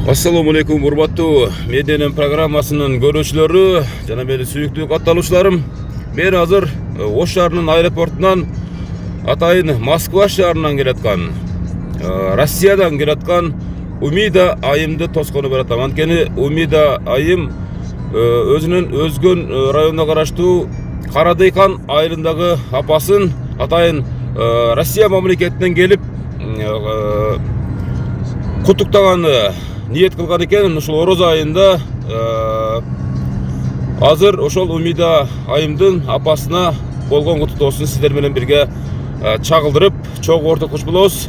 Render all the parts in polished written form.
Assalamu alaikum урматтуу медианын программасынын көрүүчүлөрү жана мени сүйүктүү катталуучуларым. Мен азыр Ош шаарынын аэропортунан атайын Москва шаарынан келаткан, Россиядан келаткан Умида айымды тоскону баратам. Анткени Умида айым өзүнүн Өзгөн районуна караштуу Карадыйкан айылындагы апасын атайын Россия мамлекетинен келип куттуктаганы ниет кылган экен. Ушул Орозо айында азыр ошол Умида айымдын апасына болгон куттуктоосун сиздер менен бирге чагылдырып, чогуу ортокуш болобуз.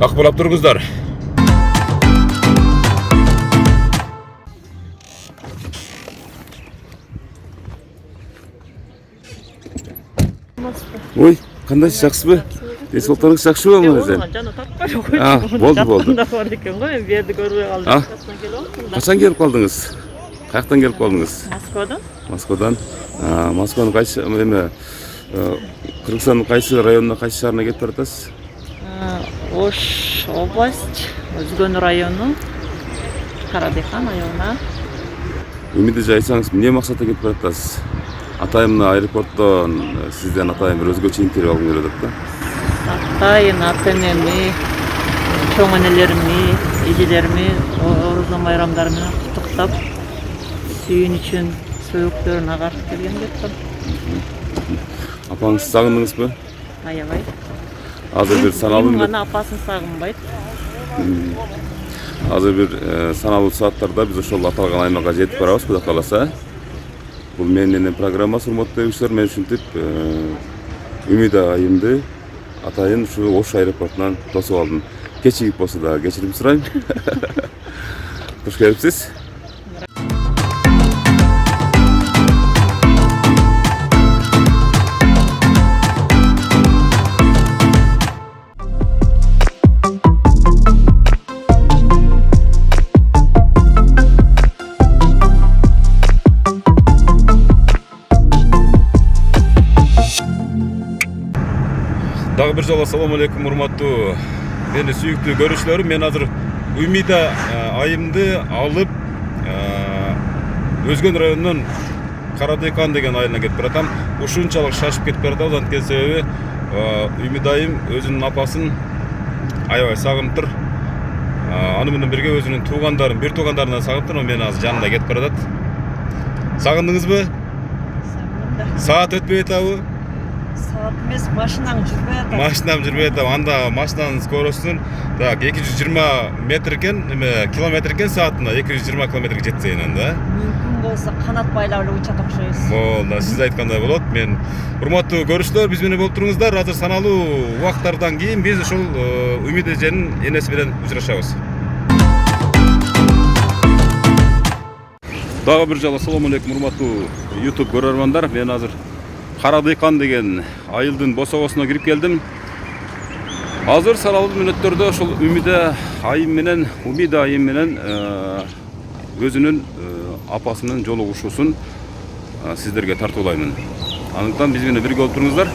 Акбарлап туруңуздар. Ой, кандай жакшысызбы? Султаныңыз жакшыбы мына? Жана таппай койчу. Болду. Да бар экен го, эми берди көрбөй калдым. Качан келип калдыңыз? Каяктан келип калдыңыз? Москвадан. Москвадан. Москванын кайсы эме Кыргызстандын кайсы районуна, кайсы шаарына кетип баратасыз? Ош область, Өзгөн району, Карадыйкан айылына. Умида айтсаңыз, эмне максатта кетип баратасыз? Атайым аэропорттон сизден атайын бир өзгөчө интервью алгым келип атат да. Атайын ата-энеми, чоң энелерими, эжелерими Орозо майрамдары менен куттуктап, сүйүнүчүн сөйүктөрүн агартып келген деп атам. Апаңызды сагындыңызбы? Аябай. Азыр бир саналуу гана апасын сагынбайт. Азыр бир саналуу сааттарда биз ошол аталган аймакка жетип барабыз, Кудай кааласа. Бул менин программасы, урматтуу көрүүчүлөр. Мен ушинтип Умида айымды атайын ушу Ош аэропортунан тосуп алдым. Кечигип болсо да кечирим сурайм. Куш келипсиз. Дагы бир жолу ассаламу алейкум урматтуу мени сүйүктүү көрүүчүлөрүм. Мен азыр Умида айымды алып Өзгөн районунун Карадыйкан деген айылына кетип баратам. Ушунчалык шашып кетип баратабыз, анткени себеби Умида айым өзүнүн апасын аябай сагынып тур. Аны менен бирге өзүнүн туугандарын, бир туугандарынан сагынып тур. Мен азыр жанына кетип баратат. Сагындыңызбы? Сагындым. Саат өтпөй атабы? Саат эмес, машинам жүрбөй атат. Машинам жүрбөй атам. Анда машинанын скоростун 220 метр экен, километр экен саатына, 220 километрге жетсе анда. Мүмкүн болсо канат байлап эле учат окшойбуз. Болду, сиз айткандай болот. Мен урматтуу көрүүчүлөр, биз менен болуп туруңуздар. Азыр саналуу убакыттардан кийин биз ушул Умида эженин энеси менен учурашабыз. Дагы бир жолу ассаламу алейкум урматтуу YouTube көрөрмандар. Мен азыр Карадыйкан деген айылдын босогосуна кирип келдим. Азыр саналуу мүнөттөрдө ошол Умида айым менен өзүнүн апасынын жолугушуусун сиздерге тартуулаймын. Анықтан биз менен бирге болуп туруңуздар.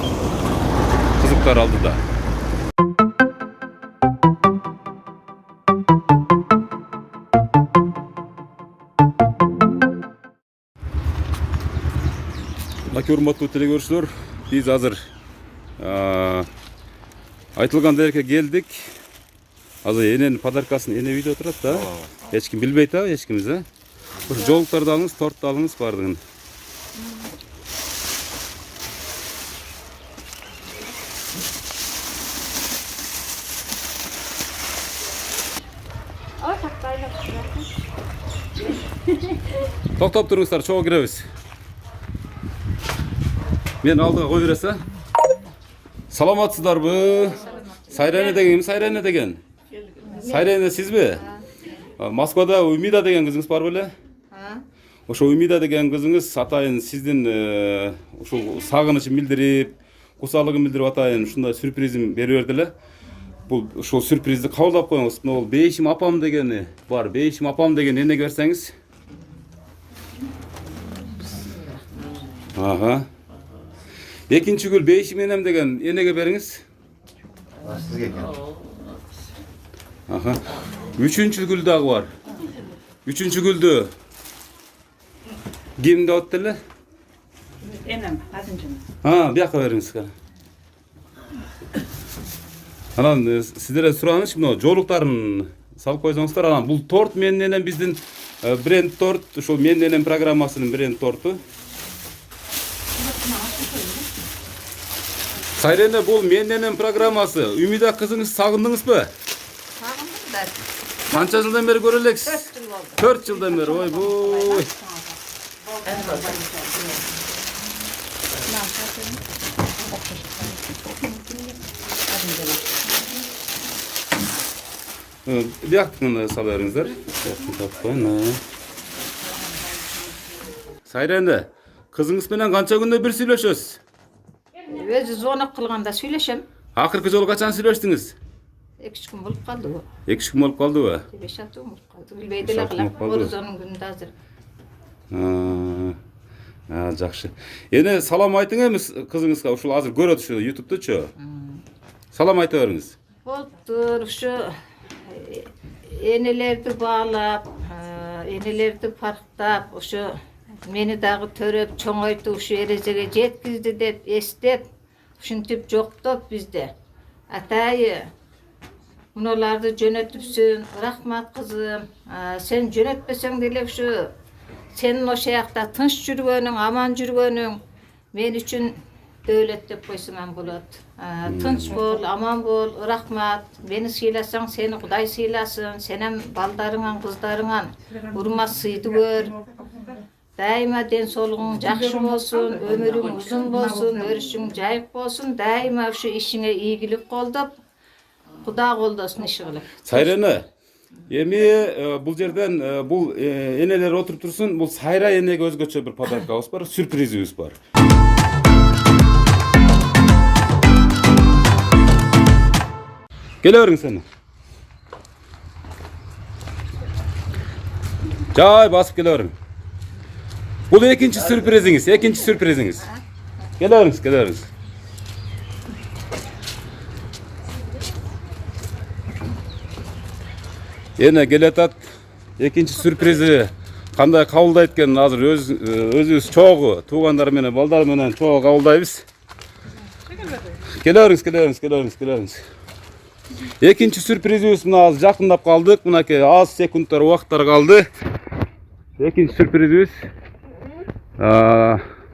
Кызыктар алдыда. Урматтуу телекөрүүчүлөр, биз азыр айтылган жерге келдик. Азыр эненин подаркасын эне үйдө турат да. Эч ким билбейт да, эч кимиз да. Бир жолуктарды алыңыз, тортты алыңыз бардыгын. Токтоп туруңуздар, чогуу киребиз. Мен алдыга кой бересиз. Саламатсыздарбы? Сайране деген, Сайране деген. Сайране сизби? Москвада Умида деген кызыңыз бар беле? Ошо Умида деген кызыңыз атайын сиздин ушул сагынычын билдирип, кусалыгын билдирип атайын ушундай сюрпризин берип берди эле. Бул ушул сюрпризди кабылдап коюңуз. Бул Бейшим апам дегени бар. Бейшим апам деген энеге берсеңиз. Экинчи гүл Бейшим энем деген энеге бериңиз. Sizga ekan. Üçüncü gül dağı var. Üçüncü güldü. Kimde ottu? Enem, azıncım. Ha, bir dakika veriniz. Anam sizlere suranış şimdi жолуктарын салып койсоңуздар. Анан бул торт менен биздин бренд торт, ошол менен программасынын бренд торту. Сайрене бул менен программасы. Үмида кызыңыз сагындыңызбы? Сагындым да. Канча жылдан бери көрө элексиз? 4 жыл болду. 4 жылдан бери. Ойбой. Бияктын сала бериңиздер. Сайрене, кызыңыз менен канча күндө бир сүйлөшөсүз? Өзү звонок кылганда сүйлөшөм. Акыркы жолу качан сүйлөштүңүз? 2 күн болуп калды. 2 күн болуп калдыбы? 5-6 күн болуп калды. Билбей деле калам. Орозонун күнүндө азыр. Жакшы. Эне салам айтың эмес кызыңызга, ушул азыр көрөт ушу YouTube'дучу. Салам айта бериңиз. Болуптур, ушу энелерди баалап, энелерди парктап, ушу мени дагы төрөп, чоңойтуп, ушу эрежеге жеткизди деп эстеп, ушинтип жоктоп бизде. Атайы мунуларды жөнөтүпсүн, рахмат кызым. Сен жөнөтпесең деле ушу сенин ошо жакта тынч жүргөнүң, аман жүргөнүң мен үчүн дөөлөт деп койсоң болот. Тынч бол, аман бол, рахмат. Мени сыйласаң, сени Кудай сыйласын. Сенен балдарыңан, кыздарыңан урма сыйды көр. Дайыма ден соолугуң жакшы болсун, өмүрүң узун болсун, өрүшүң жайык болсун. Дайыма ушу ишиңе ийгилик колдоп, Кудай колдосун иши кылып. Сайрене, эми бул жерден бул энелер отуруп турсун, бул Сайра энеге өзгөчө бир подаркабыз бар, сюрпризибиз бар. Келе бериң сени. Жай басып келе бериң. Бул экинчи сюрпризиңиз, Келе бериңиз. Эне келетат. Экинчи сюрпризи кандай кабылдайт экенин азыр өзүбүз чогуу туугандар менен, балдар менен чогуу кабылдайбыз. Келе бериңиз. Экинчи сюрпризибиз мына азыр жакындап калдык. Мынакей аз секундтар убакыттар калды. Экинчи сюрпризибиз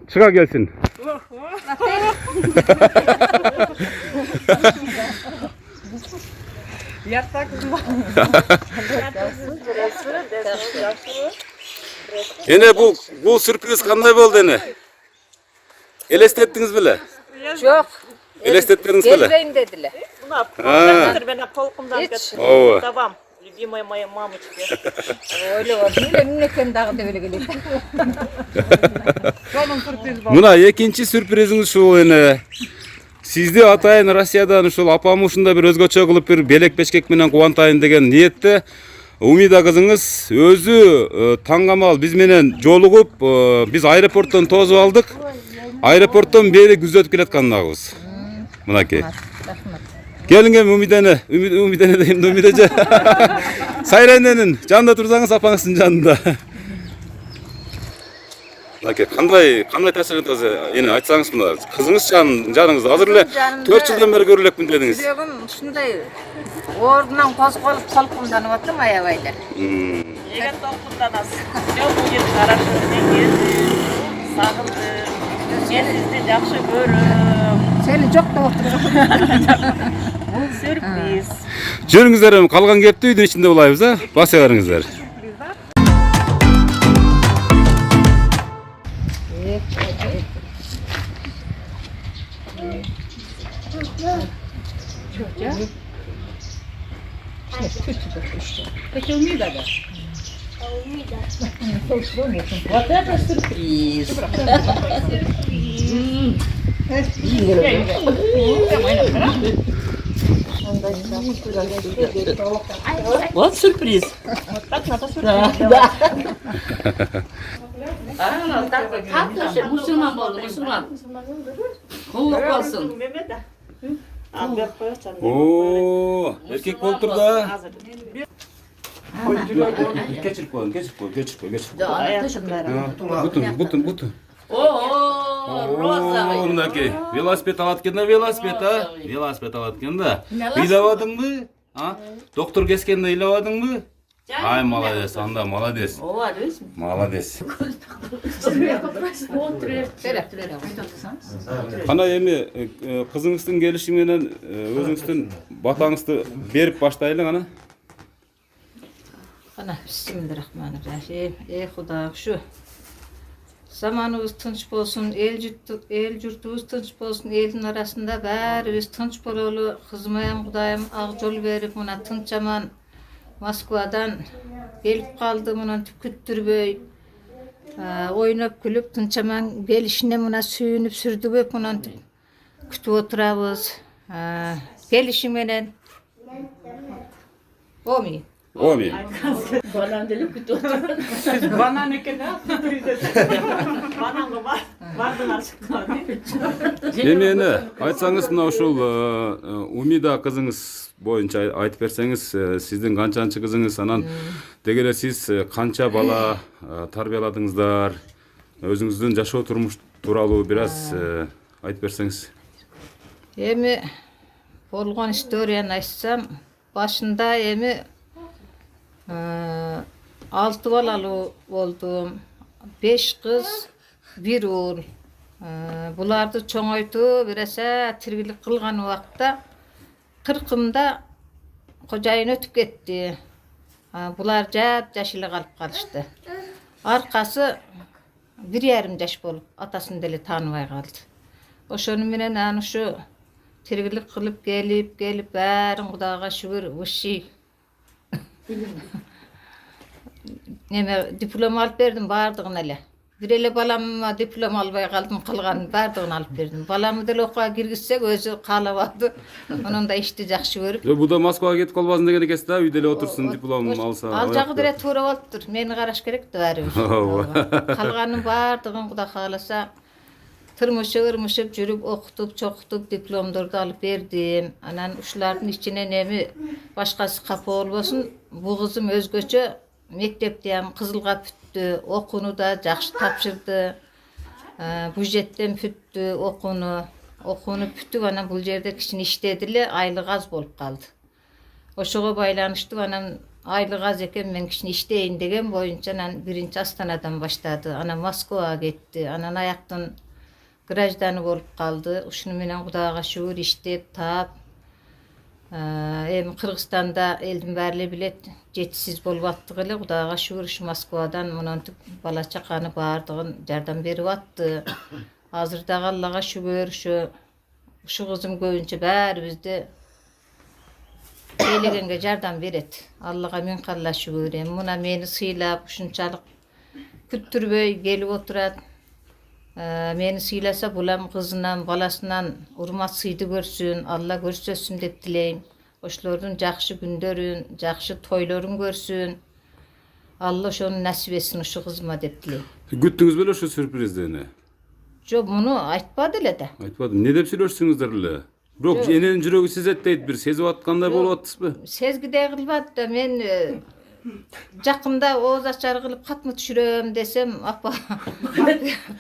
чыга келсин. Эне бул сюрприз кандай болду эне? Элестеттиңиз беле? Жок. Элестеттиңиз беле? Келбейм дедиле. Мына профессор менен полкумдан кетти. Давам. Любимая моя мамочка. Ойлободум эле эмне экен дагы деп эле келет. Мына экинчи сюрпризиңиз ушул эне. Сизди атайын Россиядан ушул апам ушундай бир өзгөчө кылып бир белек бешкек менен кубантайын деген ниетте. Умида кызыңыз өзү таңгамал биз менен жолугуп, биз аэропорттон тосуп алдык. Аэропорттон бери күзөтүп келаткандагыбыз. Мынакей. Келиңем Умидене дейм, Умидеже. Сайрененин жанында турсаңыз апаңыздын жанында. Мынакей, кандай таасир этет эне айтсаңыз мына кызыңыз жаныңыз азыр эле 4 жылдан бери көрө элекмин дедиңиз. Жүрөгүм ушундай ордунан козголуп толкунданып атам аябай эле. Эгер толкунданасыз. Жок, бул жерди карашып келдим. Сагындым. Мен сизди жакшы көрөм. Сени жок деп отурган. Бул сюрприз. Жүрүңүздөр, калган кепти үйдүн ичинде булайбыз, баса бериңиздер. Вот это сюрприз. Вот сюрприз. Вот так надо сюрприз делать. Так, мусульман болды, мусульман. Құллық болсын. Ал беріп қоясың. О, эркек болуп тур да. Geçirip koyun. Butun. Роза. Мынакей велосипед алат экен да, велосипед алат экен да. Ыйлабадыңбы? Доктор кескенде ыйлабадыңбы? Ай, молодец, анда молодец. Ооба, дебесизби? Молодец. Бере. Кана эми кызыңыздын келиши менен өзүңүздүн батаңызды берип баштайлы ана. Ana bismillahirrahmanirrahim. Ey Xuda şu zamanımız tınç bolsun, el yurtumuz tınç bolsun, elin arasında bäribіз tınç bolalı, kızmayam Xudayım ak jol berip muna tınç aman Moskvadan gelip kaldı muna küttürböy. Oynap gülüp tınç aman gelişine muna suyunup sürdüböp muna kütüp oturabız. Gelişim menen o mi? Оми. Балам делип күтүп отурат. Банан екен, сюрприз бананға бардыңар шықтыңар. Эми эне айтсаңыз мына ушул Умида кызыңыз боюнча айтып берсеңиз, сиздин канчанчы кызыңыз, анан деги эле сиз канча бала тарбияладыңыздар, өзүңүздүн жашоо турмуш тууралуу бир аз айтып берсеңиз. Эми болгон историяны айтсам, башында эми 6 balalı oldum. 5 kız, 1 oğul. Bulardı çoğaytı, birese tirgilik kılgan vakta 40'ımda kocayın ötüp gitti. Bular jap yaşlı kalıp kalıştı. Arkası 1,5 yaş bolup atasını deli tanımay kaldı. Oşonu menen anı şu tirgilik kılıp gelip bärin Xudaga şükür vışşi. Neme diploma alıp berdim bardığın ele. Bir ele balamma diploma albay kaldım kılgan bardığın alıp berdim. Balamı da okuğa girgizsek özü kalabadı. Onun da işti jakşı görüp. Bu da Moskvaga ketip kalbasın деген экенсиз да, үйдө эле отурсун, дипломун алса. Ал жагы деле туура болуптур. Мени караш керек да бәрібір. Калганын бардығын Кудай кааласа тырмышып жүрүп окутуп, чокутуп дипломдорду алып бердим. Анан ушулардын ичинен эми башкасы капа болбосун, бу кызым өзгөчө мектепте ham кызылга бүттү, окууну да жакшы тапшырды. Бюджеттен бүттү окууну. Окууну бүтүп анан бул жерде кичине иштеди эле, айлык аз болуп калды. Ошого байланыштуу анан айлык аз экен, мен кичине иштейин деген боюнча анан биринчи Астанадан баштады. Анан Москвага кетти. Анан аяктан гражданы болуп калды. Ушуну менен Кудайга шүгүр иштеп таап. Эми Кыргызстанда элдин баары эле билет, жетишсиз болуп аттык эле. Кудайга шүгүр ушу Москвадан монантип бала чаканы баардыгын жардам берип атты. Азыр дагы Аллага шүгүр ушу кызым көбүнчө баарыбызды элегенге жардам берет. Аллага миң калла шүгүр. Эми муна мени сыйлап, ушунчалык күттүрбөй келип отурат. Meni sıylasa bulam kızından, balasından urmat sıydı görsün, Allah görsösün dep dileyim. Oşlordun jakşı gündörün, jakşı toyların görsün. Allah şonu nasip etsin uşu kızıma dep dileyim. Күттүңүз беле ошо сюрприздени? Жок, муну айтпады эле да. Айтпадым. Эмне деп сүйлөшсүңүздөр эле? Бирок эненин жүрөгү сезеттейт, бир сезип аткандай болуп атсызбы? Сезгидей кылбады да, мен жакында ооз ачар кылып катмы түшүрөм десем, апа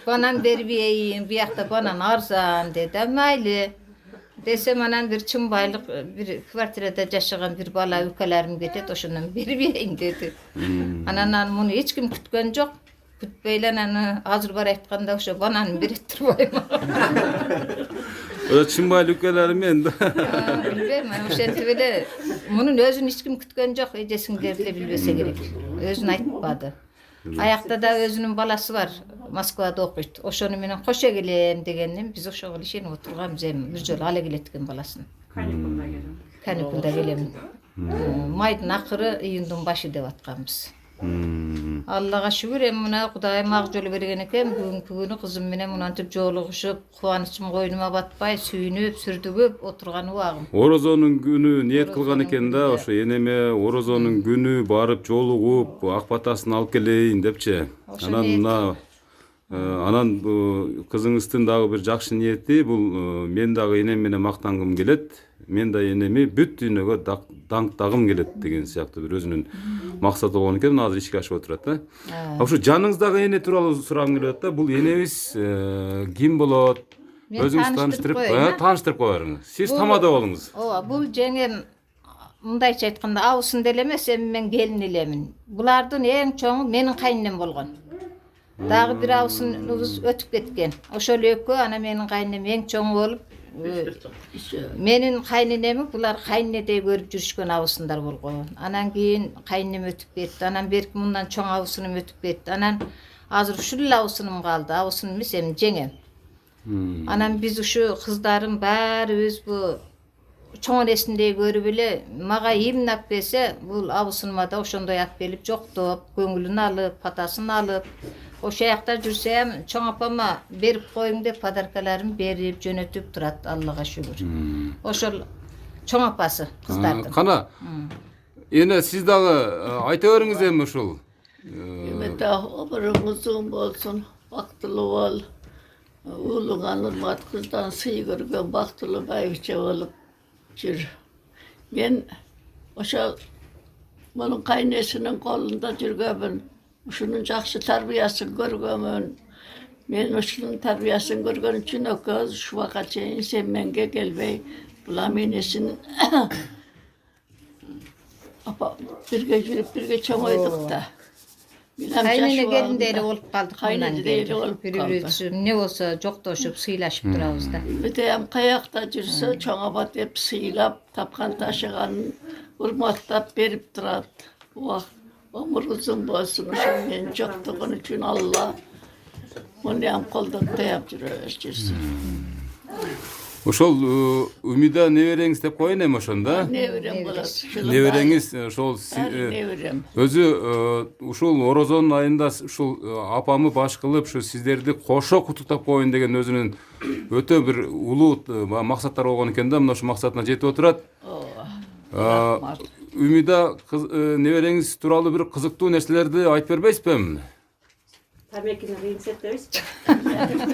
банан бербейин, биякта банан арзан деди. Майли десем, анан бир чымбайлык бир квартирада жашаган бир бала үкөлөрүм кетет, ошондон бербейин деди. Анан муну эч ким күткөн жок. Күтпөйлө анан азыр бар айтканда ошо банан берет турбайбы? Чымбайлы үкөлөрүм мен да. Билбейм, ошентип эле мунун өзүн эч ким күткөн жок, эжесиңдер деле билбесе керек. Өзүн айтпады. Аякта да өзүнүн баласы бар, Москвада окуйт. Ошону менен кошо келем дегенден биз ошого ишенип отурганбыз. Эми бир жолу ала келет экен баласын. Каникулда келем. Майдын акыры, июндун башы деп атканбыз. Аллага шүгүр, эми мына Кудайым ак жол берген экен. Бүгүнкү күнү кызым менен мынантип жолугушуп, кубанычым койнума батпай, сүйүнүп, сүрдүгүп отурган убагым. Орозонун күнү ниет кылган экен да, ошо энеме Орозонун күнү барып жолугуп, ак батасын алып келейин депчи. Анан мына Анан кызыңыздын дагы бир жакшы ниети бул мен дагы энем менен мактангым келет. Мен да энеми бүт дүйнөгө даңктагым келет деген сыяктуу бир өзүнүн максаты болгон экен. Азыр ишке ашып отурат да. Ошо жаныңыздагы эне тууралуу сурагым келип атат да. Бул энебиз ким болот? Өзүңүз тааныштырып коюңуз. Сиз тамада болуңуз. Ооба, бул жеңем мындайча айтканда абысында эле эмес, эми мен келин элемин. Булардын эң чоңу менин кайненем болгон. Дагы бир абысыныбыз өтүп кеткен. Ошол экөө, ана менин кайненем эң чоңу болуп, менин кайненеми булар кайненедей көрүп жүрүшкөн абысындар болгон. Анан кийин кайненем өтүп кетти. Анан берки мындан чоң абысыным өтүп кетти. Анан азыр ушул эле абысыным калды. Абысыным эмес, эми жеңем. Анан биз ушу кыздарым баарыбыз бу чоң энесиндей көрүп эле мага имнап келсе, бул абысыныма да ошондой алып келип жоктоп, көңүлүн алып, патасын алып, ошол жакта жүрсөм, чоң апама берип коюң деп подаркаларын берип жөнөтүп турат, Аллага шүгүр. Ошол чоң апасы кыздардын. Кана, эне сиз дагы айта бериңиз эми ушул. Эми дагы өмүрүңүз болсун, бактылуу бол. Уулуңа урмат кыздан сый көргөн бактылуу байбиче болуп жүр. Мен ошо мунун кайнесинин колунда жүргөнмүн. Ушунун жакшы тарбиясын көргөнмүн. Мен ушунун тарбиясын көргөн үчүн экөөбүз ушул убакка чейин сен менге келбей, булам энесин апа бирге жүрүп бирге чоңойдук да. Кайнене келиндей эле болуп калдык. Кайненедей эле болуп бири-бирибиз эмне болсо жоктошуп, сыйлашып турабыз да. Бүтем каякта жүрсө чоң аба деп сыйлап, тапкан ташыганын урматтап берип турат. Өмүр узун болсун, ошо менин жоктугум үчүн Алла муну колдоп таяп жүрсүн. Ошол Умида небереңиз деп коеюн эми ошондо. Неберем болот. Небереңиз ошол неберем. өзү ушул Орозон айында ушул апамы баш кылып, ушу сиздерди кошо куттуктап коеюн деген өзүнүн өтө бир улуу максаттар болгон экен да, мына ошол максатына жетип отурат. Умида небереңиз тууралуу бир кызыктуу нерселерди айтып бербейсизби эми? Тамекини кыйынсеттебизби?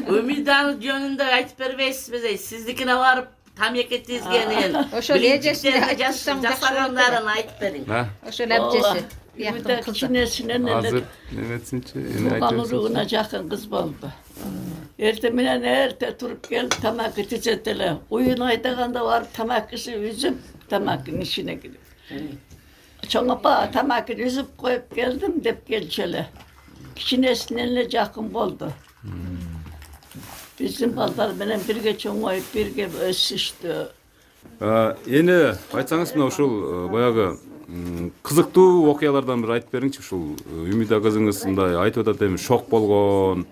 Умиданын жөнүндө айтып бербейсизби? Сиздикине барып тамеки тизгенин, ошол эжесине жасагандарын айтып бериң. Ошол эжеси. Умида кичинесинен Азыр неметсинчи, эне туган айтып уругуна жакын кыз болду. Эрте менен эрте туруп келип тамаки тизет эле. Уюн айдаганда барып тамакысы үзүп, тамакынын ишине кирип. Чоң апа тамакыны үзүп коюп келдим деп келчү эле. Кичинесинен эле жакын болду. Биздин балдар менен бирге чоңоюп, бирге өсүштү. Эне айтсаңыз мына ушул баягы кызыктуу окуялардан бир айтып бериңчи. Ушул Умида кызыңыз мындай айтып атат эми шок болгон,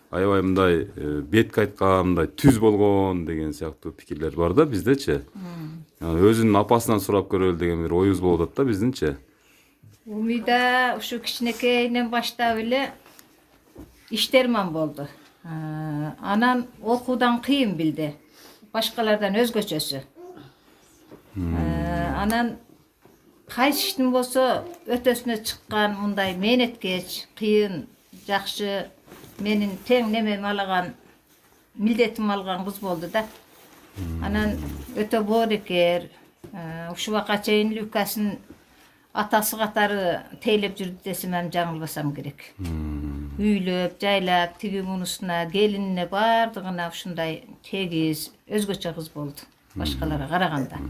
аябай мындай бетке айткан, мындай түз болгон деген сыяктуу пикирлер бар да биздечи. Өзүнүн апасынан сурап көрөлү деген бир оюбуз болуп атат да биздинчи. Умида ушу кичинекейинен баштап эле иштерман болду. Анан окуудан кыйын билди. Башкалардан өзгөчөсү. Анан кайсы иштин болсо өтөсүнө чыккан, мындай мээнеткеч, кыйын, жакшы, менин тең немеми алган, милдетим алган кыз болду да. Анан өтө боорекер, ушул убакка чейин Люкасын атасы катары тейлеп жүрдү десем эми жаңылбасам керек. Үйлөп, жайлап, тиги мунусуна, келинине бардыгына ушундай тегиз, өзгөчө кыз болду. Башкаларга караганда.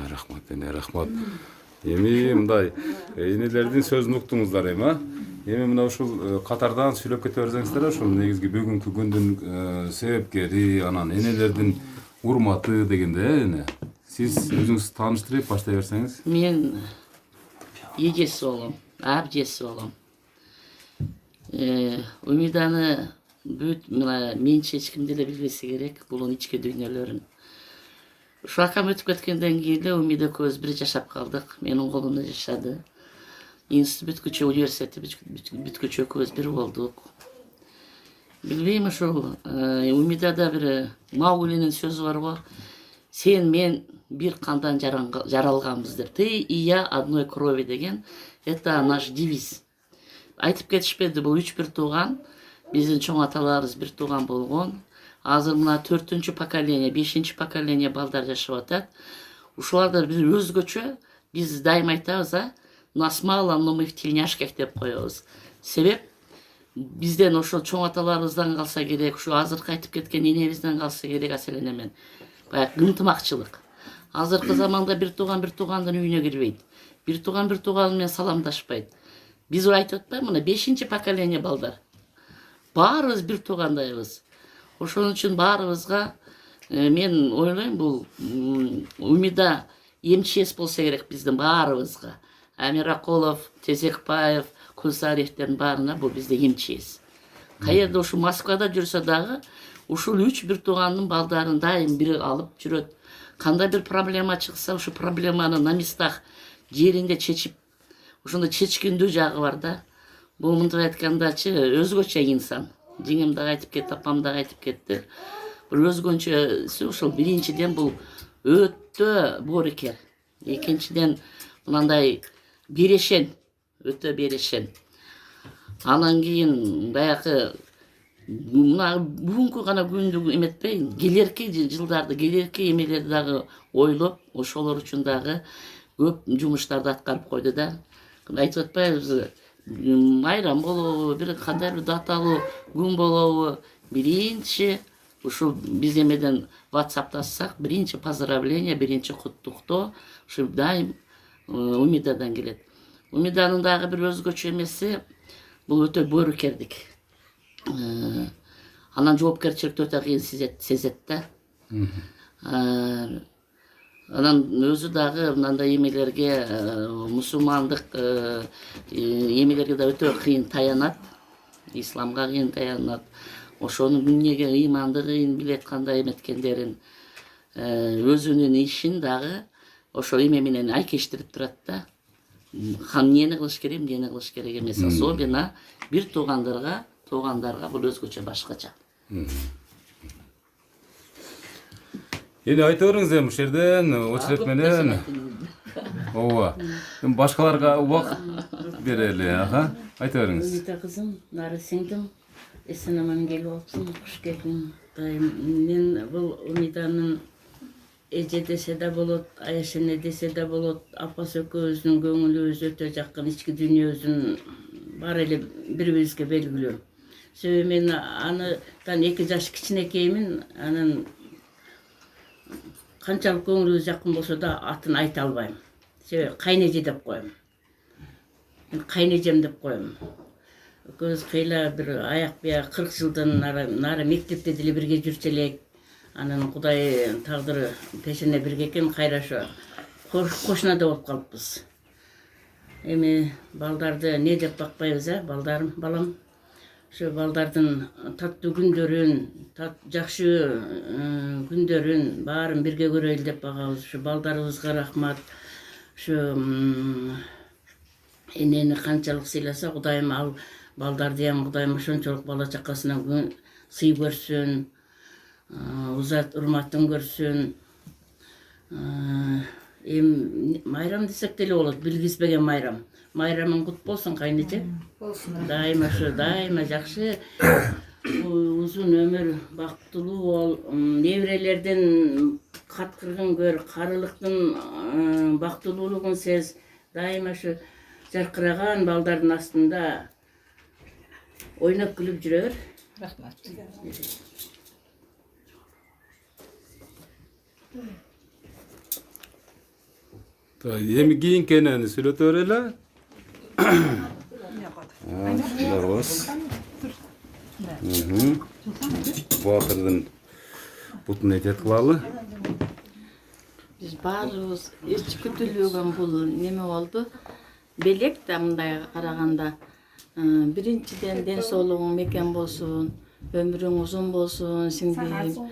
Рахмат эне, рахмат. Эми мындай энелердин сөзүн уктуңуздар эми, эми мына ушул катардан сүйлөп кете берсеңиздер, ушул негизги бүгүнкү күндүн себепкери, анан энелердин урматы дегенде эне. Сиз өзүңүз тааныштырып баштай берсеңиз. Мен эжеси болом, абжеси болом. Умиданы бүт мына менче эч ким деле билбесе керек, булун ички дүйнөлөрүн. Ушул акам өтүп кеткенден кийин эле Умида экөөбүз бир жашап калдык. Менин колумда жашады. Институт бүткүчө, университетти бүткүчө экөөбүз бир болдук. Билбейм, ушул Умидада бир Мауглинин сөзү бар го. Сен мен бир кандан жаралганбыз деп. Ты и я одной крови деген. Это наш девиз. айтып кетишпеди, бул 3-1 тууган. Биздин чоң аталарыбыз 1 тууган болгон. Азыр мына 4-чү поколение, 5-чи поколение балдар жашап атат. Ушуларда биз өзгөчө, биз дайым айтабыз, нас мало, но мы в тельняшках деп коебуз. Себеп бизден ошол чоң аталарыбыздан калса керек, ушу азыркы айтып кеткен энебизден калса керек аселен эмен. Баягы ынтымакчылык. Азыркы заманда 1 туугандын үйүнө кирбейт. 1 тууган менен саламдашпайт. Биз айтып атпайбы, мына 5-чи поколение балдар. Баарыбыз 1 туугандайбыз. Ошон үчүн баарыбызга мен ойлойм, бул Умида эмчиес болсо керек биздин баарыбызга. Амиракулов, Тезекбаев, Кулсариевтердин баарына бул бизде эмчиес. Каерде ушу Москвада жүрсө дагы, ушул 3-1 туугандын балдарын дайым бири алып жүрөт. Кандай бир проблема чыкса, ушу проблеманы на местах жеринде чечип, ошондо чечкиндүү жагы бар да. Бул мынтип айткандачы өзгөчө инсан. Жеңем дагы айтып кетти, апам дагы айтып кетти. Бир өзгөчөсү ушул биринчиден бул өтө боорукер. Экинчиден мындай берешен, өтө берешен. Анан кийин баягы мына бүгүнкү гана күндү эметпей, келерки жылдарды, келерки эмелерди дагы ойлоп, ошолор үчүн дагы көп жумуштарды аткарып койду да. Айтып атпайбыз, майрам болобу, бир кандай бир даталуу күн болобу, биринчи ушу биз эмеден WhatsApp'тассак, биринчи поздравление, биринчи куттуктоо ушу дайым Умидадан келет. Умиданын дагы бир өзгөчө эмеси бул өтө боорукердик. Анан жоопкерчиликти өтө кыйын сезет да. Анан өзү дагы мындай эмелерге, мусулмандык эмелерге да өтө кыйын таянат. Исламга кыйын таянат. Ошонун эмнеге ыйманды кыйын билет, кандай эметкендерин. Өзүнүн ишин дагы ошо эме менен айкештирип турат да. Эмнени кылыш керек, эмнени кылыш керек эмес. Особенно 1 туугандарга бул өзгөчө башкача. Эне айта бериңиз эми ушул жерден очерет менен. Ооба. Башкаларга убакыт берели, айта бериңиз. Умида кызым, нары сиңдим. Эсен-аман келип алыпсың, куш келдиң. Мен бул Умиданын эже десе да болот, Аяшене десе да болот, апасы экөөбүздүн көңүлүбүз өтө жакын, ички дүйнөбүздүн бар эле бири-бирибизге белгилүү. Себеби мен аныдан 2 жаш кичинекеймин, анан канчалык көңүлүбүз жакын болсо да атын айта албайм. Себеби кайнеже деп коем. Мен кайнежем деп коем. Экөөбүз кыйла бир аяк бияк 40 жылдан нары мектепте деле бирге жүрчү элек. Анан Кудай тагдыры пешене бирге экен, кайра ошо кошунада болуп калыппыз. Эми балдарды не деп бакпайбыз, балдарым, балам. Ошо балдардын таттуу күндөрүн, жакшы күндөрүн баарын бирге көрөйлү деп багабыз. Ошо балдарыбызга рахмат. Ошо энени канчалык сыйласа, Кудайым ал балдарды ham Кудайым ошончолук бала чакасына сый көрсүн, узат урматын көрсүн. Майрам десек деле болот, билгизбеген майрам. Майрамың кут болсун, кайнеже. Дайыма ошо, дайыма жакшы, узун өмүр, бактылуу бол, неберелерден каткыргын көр, карылыктын бактылуулугун сез. Дайыма ошо жаркыраган балдардын астында ойноп күлүп жүрө бер. Рахмат. Эми кийинкени сүйлөтө берели. Дарбыз. Батырдын бутун этет кылалы. Биз баарыбыз эч күтүлбөгөн бул неме болду. Белек да мындай караганда биринчиден ден соолугуң мекен болсун, өмүрүң узун болсун, сиңдим.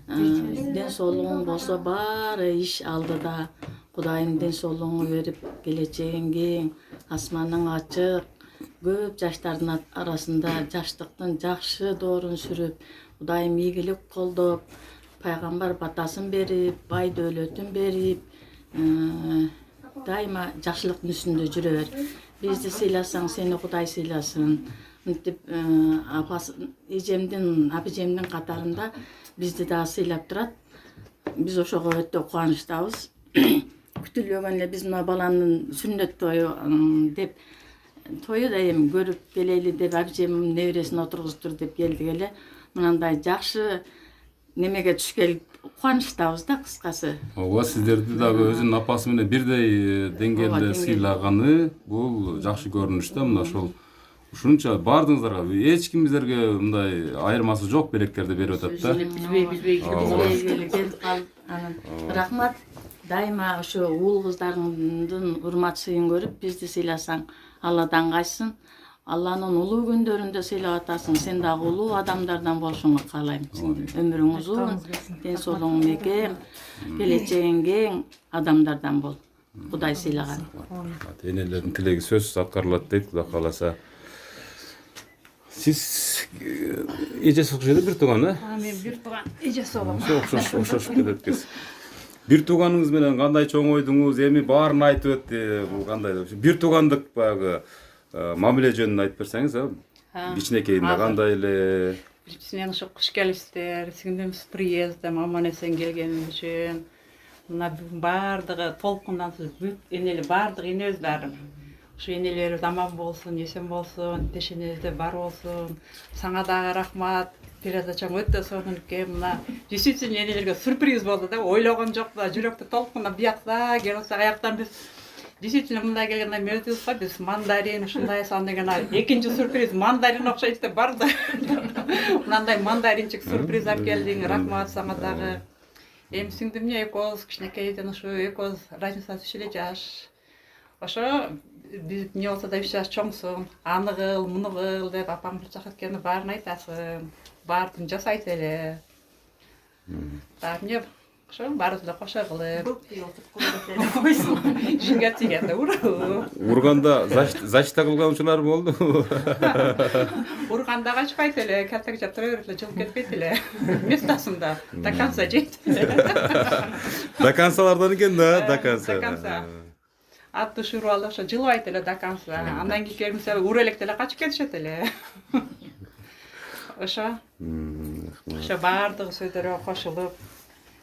Ден соолугуң болсо баары иш алдыда. Кудайым ден соолугуңду берип, келечегиң кең, асманың ачык, көп жаштардын арасында жаштыктын жакшы доорун сүрүп, Кудайым ийгилик колдоп, пайгамбар батасын берип, бай дөөлөтүн берип, дайыма жакшылыктын үстүндө жүрө бер. Bizdi sыйласаң, seni Кудай сыйласын. Мынтип эжемдин, абижемдин катарында бизди да сыйлап турат. Биз ошого өтө кубанычтабыз. Күтүлбөгөн эле биз мына баланын сүннөт тою деп тою да эми көрүп келели деп абижем небересин отургузуптур деп келдик эле. Мынандай жакшы немеге түшкелип кубанычтабыз да кыскасы. Ооба, сиздерди дагы өзүнүн апасы менен бирдей деңгээлде сыйлаганы бул жакшы көрүнүш да. Мына ошол ушунча бардыңыздарга эч ким биздерге мындай айырмасы жок белектерди берип атат да. Бизбей келип калып анан рахмат. Дайыма ошо уул кыздарыңдын урмат сыйын көрүп бизди сыйласаң, Алладан кайсын. Алланын улуу күндөрүндө сыйлап атасың. Сен дагы улуу адамдардан болушуңду каалайм. Өмүрүң узун, ден соолугуң кең, келечегиң кең адамдардан бол. Кудай сыйлаган. Энелердин тилеги сөзсүз аткарылат дейт, Кудай кааласа. Сиз эжеси окшойт бир тууган, Мен бир тууган эжеси болом. Окшошуп кетет экенсиз. Бир тууганыңыз менен кандай чоңойдуңуз? Эми баарын айтып өттү. Бул кандай? Бир туугандык багы мамиле жөнүндө айтып берсеңиз, кичинекейинде кандай эле? Сиздер ушу куш келипсиздер. Сиңдим с приездом, аман эсен келгениң үчүн. Мына бардыгы толкундансыз бүт энели бардык энебиз баарым. Ушу энелерибиз аман болсун, эсен болсун, тешенебизде бар болсун. Саңа дагы рахмат. Передачаң өтө сонун экен. Мына действительно энелерге сюрприз болду да. Ойлогон жок да, жүрөктү толкундап биякта келсек аяктан биз действительно мындай келгенде мезгилбизга биз мандарин ушундай сан деген экинчи сюрприз мандарин окшойт деп барды. Мындай мандаринчик сюрприз алып келдиң. Рахмат сага дагы. Эми сиңдимне экөөбүз кичинекейден ушу экөөбүз разницасы 3 эле жаш. Ошо биз эмне болсо да 3 жаш чоңсуң. Аны кыл, муну кыл деп апаң бул жака кеткенде баарын айтасың. Баарын жасайт эле. Так эмне ошо баарыбыз эле кошо кылып. Шунга тийгенде Урганда защита кылган учурлар болду. Урганда качпайт эле, калтакча тура берип эле жылып кетпейт эле. Местасында до конца жейт. До концалардан экен да, до конца. До конца. Атты шуруп алып ошо жылбайт эле до конца. Андан кийин келмесе урелекте эле качып кетишет эле. Ошо баардыгы сөздөргө кошулуп,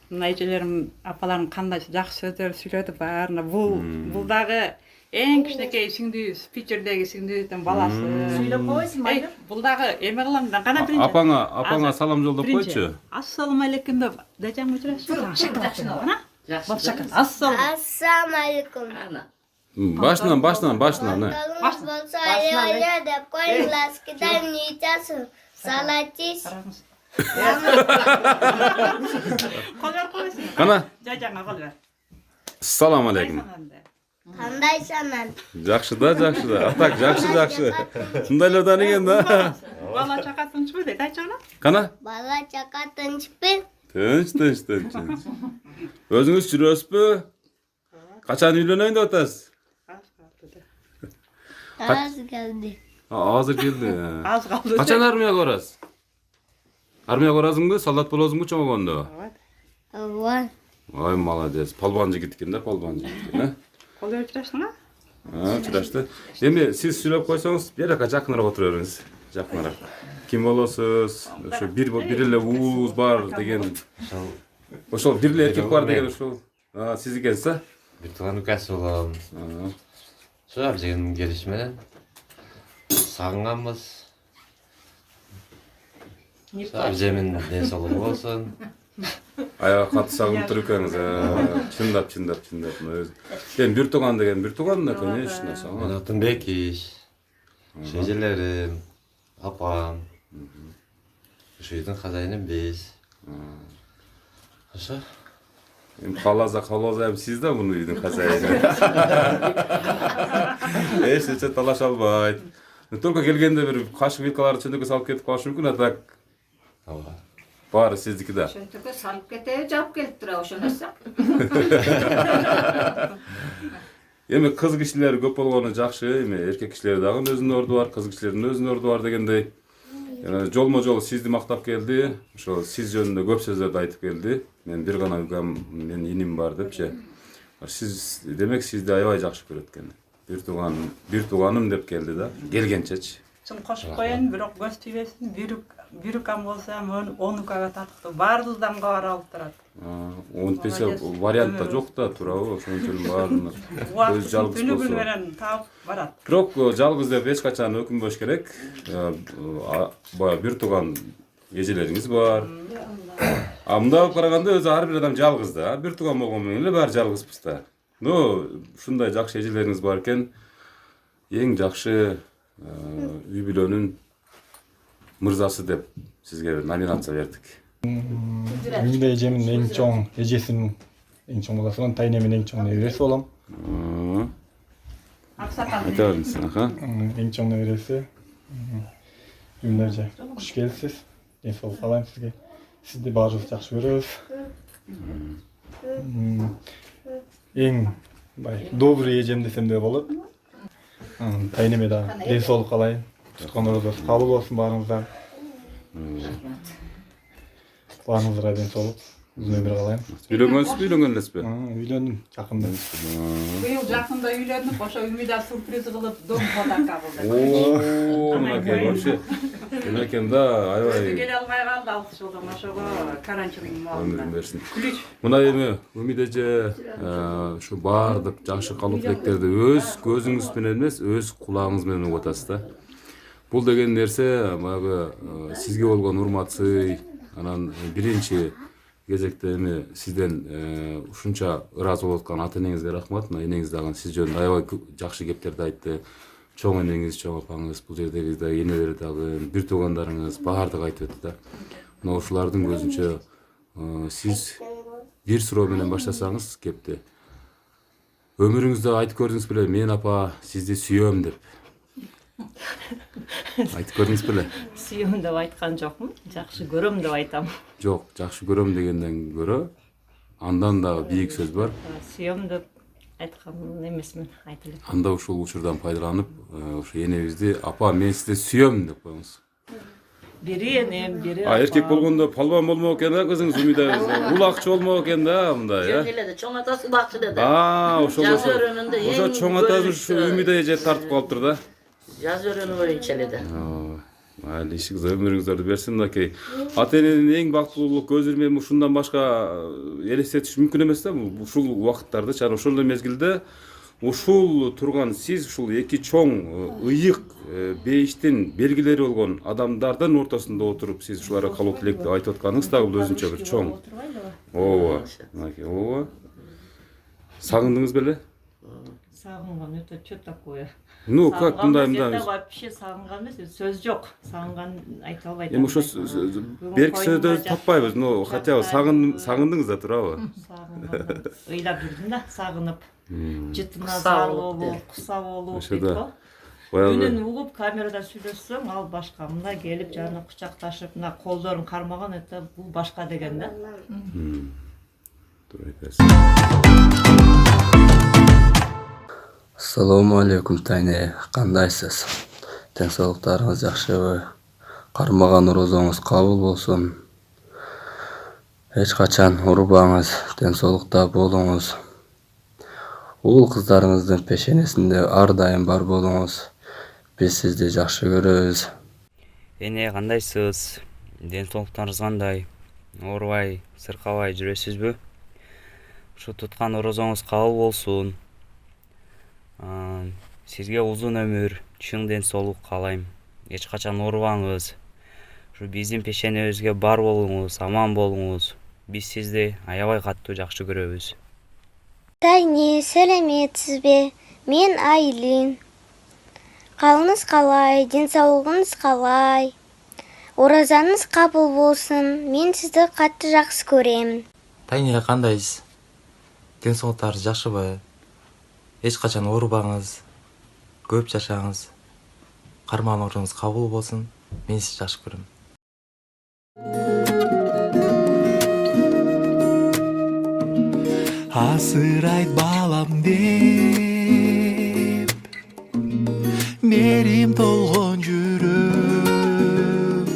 мына эжелерим, апаларым кандай жакшы сөздөр сүйлөдү баарына. Бул дагы эң кичинекей сиңдүүбүз, Питердеги сиңдүүбүздүн баласы. Сүйлөп койсуң, Майыр. Бул дагы эме кылам да, кана биринчи. Апаңа салам жолдоп койчу. Ассаламу алейкум деп дажаң учурашты. Ана? Assalamu alaikum. Башынан. Bakalımız bolsa ayağıya da koyulas gider niyeceğiz. Salatis. Колор койсуң. Кана? Жажаңа кол бер. Ассаламу алейкум. Kanday sanan. Жакшы да. Атак жакшы. Мындайлардан экен да. Бала чака тынчпы дейт, айтчана. Кана? Bala çaka tınçpı. Тынч. Өзүңүз жүрөсүзбү? Качан үйлөнөйүн деп атасыз? Az geldi. Азыр келди. Аз калды. Качан армияга барасыз? Армияга барасыңбы? Солдат болосуңбу чоңойгондо? Var. Ой, молодец. Палбан жигит экен да, палбан жигит. Кол берип турасың, Чырашты. Эми сиз сүйлөп койсоңуз, бир жака жакыныраак отура бериңиз. Жакыныраак. Ким болосуз? Ошо бир эле уулуңуз бар деген. Ошол бир эле эркек бар деген ошол. Сиз экенсиз, а? Bir tane ükesi olalım. Şu abicinin gelişme. Sağınganmız. Şu abicimin ne soluğu olsun. Аяга катты сагынып туруп экенсиз. Чындап. Эми бир тууган деген бир тууган да, конечно, Ben сага. otun Bekiş. Şecelerim. Apam. Şu yüzden kazayının biz. Aşağı. Эми халаза эми сиз да муну үйдүн хозяйыны. Эч нерсе талаша албайт. Только келгенде бир кашык вилкаларды чөндүккө салып кетип калышы мүмкүн, а так баары сиздики да. Чөнтөккө салып кетеби, жаап келип тура ошондосо. Эми кыз кишилер көп болгону жакшы, эми эркек кишилер дагы өзүнүн орду бар, кыз кишилердин өзүнүн орду бар дегендей. Жолмо-жол сизди мактап келди. Ошо сиз жөнүндө көп сөздөрдү айтып келди. Мен бир гана үгам, менин иним бар депчи. Сиз демек сизди аябай жакшы көрөт экен. bir tuğanım dep geldi da. Gelgençeç. Çın koşup koyun, bирок көз тибесин, бирок ам болса, onu kaga tatıktı. Bardızdan kavar alıp durat. Onu pese variant da yok da turabı, ошон үчүн баарын көз жалгыз Tünü gün болсо. veren tap barat. Бирок жалгыз деп эч качан өкүнбөш керек. Баягы бир туган эжелериңиз бар. Мындай алып караганда өзү ар бир адам жалгыз да. Бир туган болгон менен эле баары жалгызбыз да. Ушундай жакшы эжелериңиз бар экен. Эң жакшы үй бүлөнүн мырзасы деп сизге бир номинация бердик. Үйдө эжемин эң чоң, эжесинин эң чоң баласынан тайнемин эң чоң небереси болом. Айта бериңиз, аха. Эң чоң небереси. Үйүңөргө куш келипсиз. Ден соолук каалайм сизге. Сизди баарыбыз жакшы көрөбүз. Эң добрый эжем десем де болот. Тайнеме да ден соолук каалайм. Туткан оразасы кабыл болсун баарыңыздан. Баарыңызга ден соолук. Uzun ömür каалайм. Үйлөнгөнсүзбү, үйлөнгөн элесизби? Үйлөндүм жакында. Быйыл жакында үйлөнүп, ошо Үмүда сюрприз кылып, дом подарка кылды. Мынакей вообще. Мынакей да, аябай. Келе албай калды 6 жылдан ошого карантин маалында. Берсин. Мына эми Үмүд эже ушу баардык жакшы калуу тилектерди өз көзүңүз менен эмес, өз кулагыңыз менен угуп атасыз да. Бул деген нерсе баягы сизге болгон урмат-сый, анан биринчи кезекте эми сизден ушунча ыраазы болуп аткан ата энеңизге рахмат. Мына энеңиз дагы сиз жөнүндө аябай жакшы кептерди айтты. Чоң энеңиз, чоң апаңыз, бул жердеги да энелер дагы, бир туугандарыңыз баардыгы айтып өттү да. Мына ушулардын көзүнчө сиз бир суроо менен баштасаңыз кепти. Өмүрүңүздө айтып көрдүңүз беле, мен апа сизди сүйөм деп. Айтып көрдүңүз беле? Сүйөм деп айткан жокмун. Жакшы көрөм деп айтам. Жок, жакшы көрөм дегенден көрө андан дагы бийик сөз бар. Сүйөм деп айткан эмесмин, айтылып. Анда ушул учурдан пайдаланып, ушу энебизди апа мен сизди сүйөм деп коюңуз. Бири энем, бири Эркек болгондо палбан болмок экен да кызыңыз Үмүда. Улакчы болмок экен да мындай, Жөн эле чоң атасы улакчы деди. Ошол чоң атасы ушу Үмүда эже тартып калыптыр да. Жаз өрөнү боюнча эле да. Майли ишиңиз өмүрүңүздөрдү берсин мынакей. Ата эненин эң бактылуулук көзү менен ушундан башка элестетиш мүмкүн эмес да. Ушул убакыттарды, чана ошол эле мезгилде ушул турган сиз ушул эки чоң ыйык бейиштин белгилери болгон адамдардын ортосунда отуруп сиз ушуларга калуу тилекти айтып атканыңыз дагы бул өзүнчө бир чоң. Ооба. Мынакей, ооба. Сагындыңыз беле? Сагынган өтө чө такое. Как мындай вообще сагынган эмес, сөз жок. Сагынган айта албайт. Эми ошо берки сөздөрдү таппайбыз, но хотя бы сагындыңыз да турабы? Сагынган. Ыйлап жүрдүм да, сагынып. Жытына зар болуп, куса болуп дейт го. Үнүн угуп камерадан сүйлөшсөң, ал башка. Мына келип жана кучакташып, мына колдорун кармаган өтө бул башка деген да. Туура айтасыз. Assalomu alaykum Tayne, qandaysiz? Tinchliklaringiz yaxshimi? Qarmagan ro'zangiz qabul bo'lsin. Hech qachon urbangiz, tinchlikda bo'lingiz. O'g'il qizlaringizning peshanasida har doim bor bo'lingiz. Biz sizni yaxshi ko'ramiz. Эне кандайсыз? Денсаулыктарыңыз кандай? Оорубай, сыркабай жүрөсүзбү? Ушу туткан орозоңуз кабыл болсун. Сизге узун өмүр, чың денсаулык каалайм. Эч качан оорубаңыз. Ушу биздин пешенебизге бар болуңуз, аман болуңуз. Биз сизди аябай катуу жакшы көрөбүз. Тайне, сәлеметсізбе? Мен Айлин. Қалыңыз қалай, денсаулығыңыз қалай? Оразаңыз қабыл болсын. Мен сізді қатты жақсы көремін. Тайне, қандайсыз? Денсаулықтарыңыз жақшыбы? Эч качан оорубаңыз. Көп жашаңыз. Карман орнуңуз кабыл болсын. Мен сизди жакшы көрөм. Асырайт балам деп мерим толгон жүрөк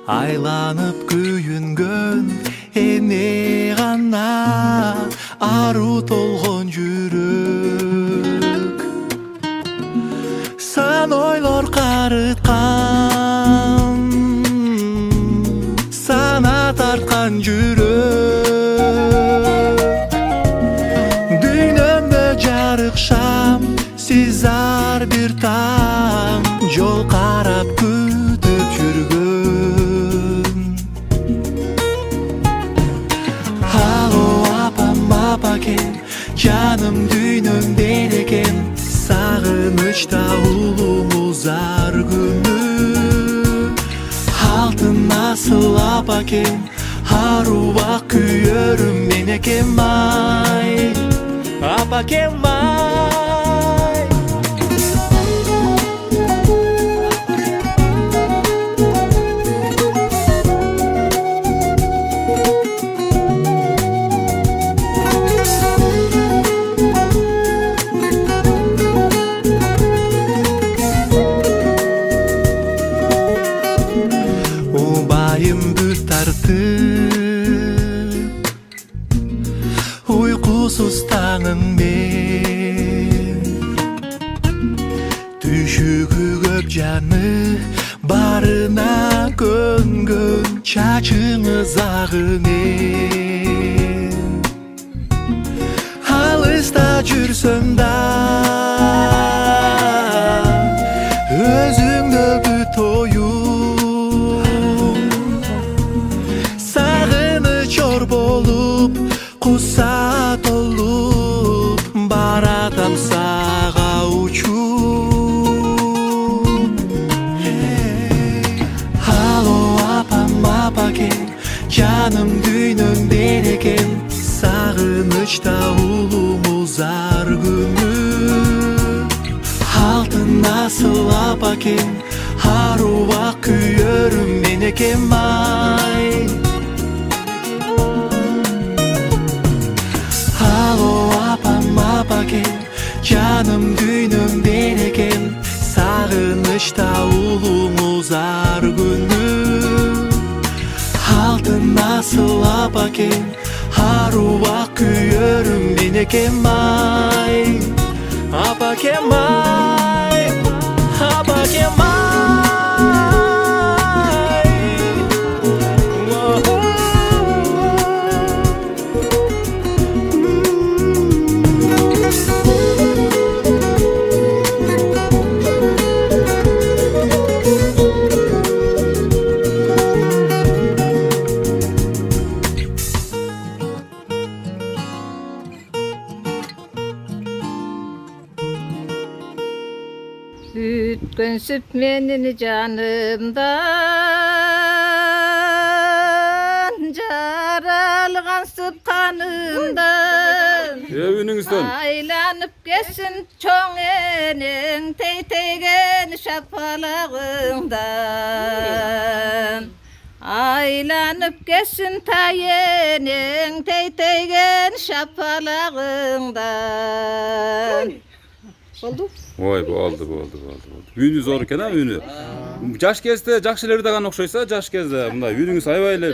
айланып күйүнгөн эне гана ару толгон жүрөк Yalvan yürek Dünyamda jarıkşam Siz ar bir tam Yol qarap kütüp yürgün Halo apam apaken Canım düğünüm derken Sağınışta ulumuz ar günü Altın nasıl apaken Haruva kuyörüm menekem ay Apakem ay Ubayım bir tartıp Uykusuz tanın men Düşükü göp canı Barına göngön Çaçınız ağınen Halısta jürsöm da Özüngde büt oyun Sağını çor bolup Kusat olup Baratam sağa uçup Halo apam apaken Canım düğünüm derken Sağınışta ulumuz ar günü Altın nasıl apaken Haruva kuyörüm menekem ay Halo apam apaken Canım düğünüm derken Sağınışta ulumuz ar günü Altın nasıl apaken Haruva kuyörüm menekem ay Apakem ay Apakem ay Büyütkün süt menini canımdan Jaralgan süt kanımdan Evinizden. Aylanıp geçsin çoğ enin Teyteygen şapalağından Aylanıp geçsin tayenin Teyteygen şapalağından Oldu? Oy, oldu. Үйүнү зор экен а үйүнү. Жаш кезде жакшы ырдаган окшойсо, жаш кезде мындай үйүнүңүз аябай эле